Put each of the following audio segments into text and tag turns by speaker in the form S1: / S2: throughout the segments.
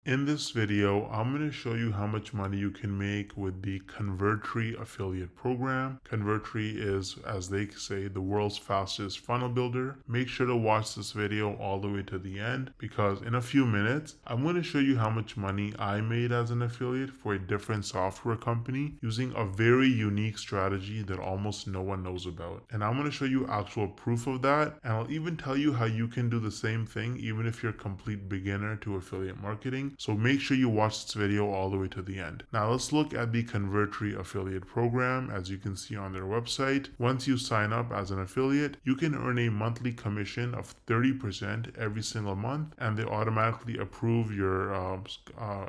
S1: In this video, I'm going to show you how much money you can make with the Convertri affiliate program. Convertri is, as they say, the world's fastest funnel builder. Make sure to watch this video all the way to the end because in a few minutes, I'm going to show you how much money I made as an affiliate for a different software company using a very unique strategy that almost no one knows about. And I'm going to show you actual proof of that. And I'll even tell you how you can do the same thing even if you're a complete beginner to affiliate marketing. So make sure you watch this video all the way to the end. Now let's look at the Convertri affiliate program. As you can see on their website, once you sign up as an affiliate, you can earn a monthly commission of 30% every single month, and they automatically approve your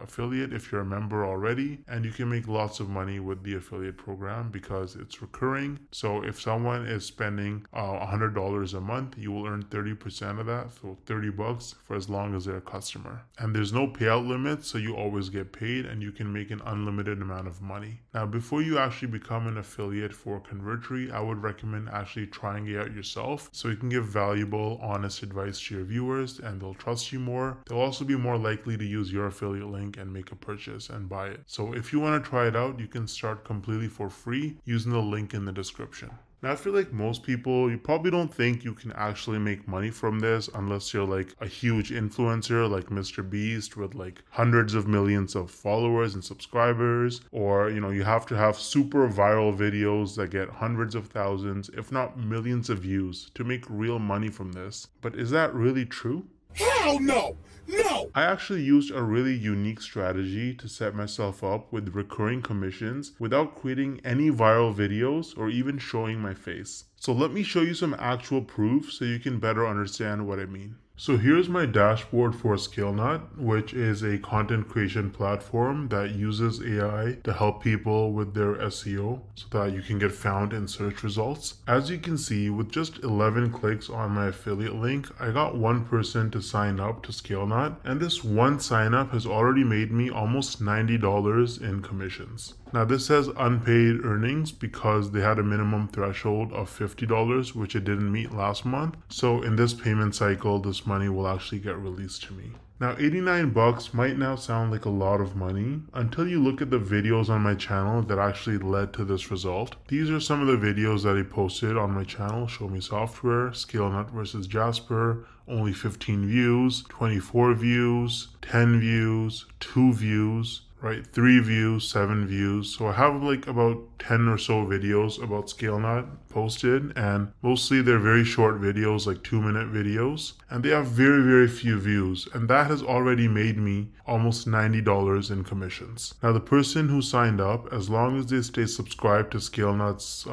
S1: affiliate if you're a member already, and you can make lots of money with the affiliate program because it's recurring. So if someone is spending $100 a month, you will earn 30% of that, so 30 bucks for as long as they're a customer. And there's no payout limit, so you always get paid and you can make an unlimited amount of money. Now, before you actually become an affiliate for Convertri, I would recommend actually trying it out yourself so you can give valuable, honest advice to your viewers and they'll trust you more. They'll also be more likely to use your affiliate link and make a purchase and buy it. So if you want to try it out, you can start completely for free using the link in the description. Now, I feel like most people, you probably don't think you can actually make money from this unless you're like a huge influencer like Mr. Beast with like hundreds of millions of followers and subscribers, or you have to have super viral videos that get hundreds of thousands, if not millions of views to make real money from this. But is that really true?
S2: Hell no! No!
S1: I actually used a really unique strategy to set myself up with recurring commissions without creating any viral videos or even showing my face. So let me show you some actual proof so you can better understand what I mean. So here's my dashboard for ScaleNut, which is a content creation platform that uses AI to help people with their SEO so that you can get found in search results. As you can see, with just 11 clicks on my affiliate link, I got one person to sign up to ScaleNut, and this one sign up has already made me almost $90 in commissions. Now this says unpaid earnings because they had a minimum threshold of $50, which it didn't meet last month. So in this payment cycle, this money will actually get released to me. Now 89 bucks might now sound like a lot of money until you look at the videos on my channel that actually led to this result. These are some of the videos that I posted on my channel: Show Me Software, ScaleNut versus Jasper, only 15 views, 24 views, 10 views, 2 views, right? 3 views, 7 views. So I have like about 10 or so videos about ScaleNut posted, and mostly they're very short videos, like 2-minute videos, and they have very, very few views, and that has already made me almost $90 in commissions. Now the person who signed up, as long as they stay subscribed to ScaleNut's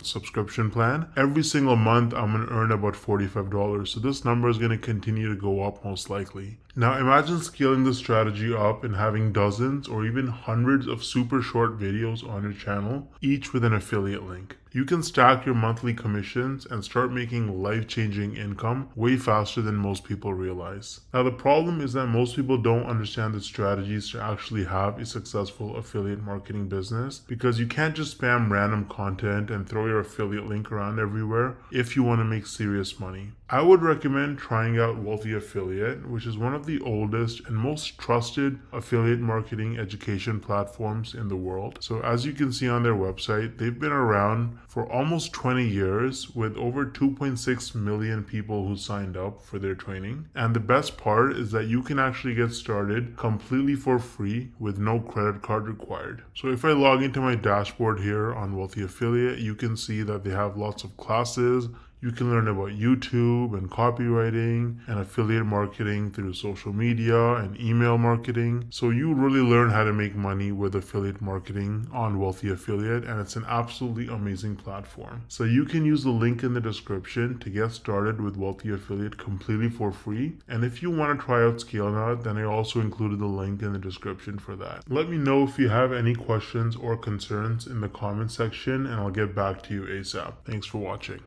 S1: subscription plan, every single month I'm going to earn about $45. So this number is going to continue to go up most likely. Now imagine scaling this strategy up and having dozens or even hundreds of super short videos on your channel, each with an affiliate link. You can stack your monthly commissions and start making life-changing income way faster than most people realize. Now the problem is that most people don't understand the strategies to actually have a successful affiliate marketing business, because you can't just spam random content and throw your affiliate link around everywhere if you want to make serious money. I would recommend trying out Wealthy Affiliate, which is one of the oldest and most trusted affiliate marketing education platforms in the world. So as you can see on their website, they've been around for almost 20 years with over 2.6 million people who signed up for their training. And the best part is that you can actually get started completely for free with no credit card required. So if I log into my dashboard here on Wealthy Affiliate, you can see that they have lots of classes. You can learn about YouTube and copywriting and affiliate marketing through social media and email marketing. So you really learn how to make money with affiliate marketing on Wealthy Affiliate, and it's an absolutely amazing platform. So you can use the link in the description to get started with Wealthy Affiliate completely for free. And if you want to try out ScaleNut, then I also included the link in the description for that. Let me know if you have any questions or concerns in the comment section, and I'll get back to you ASAP. Thanks for watching.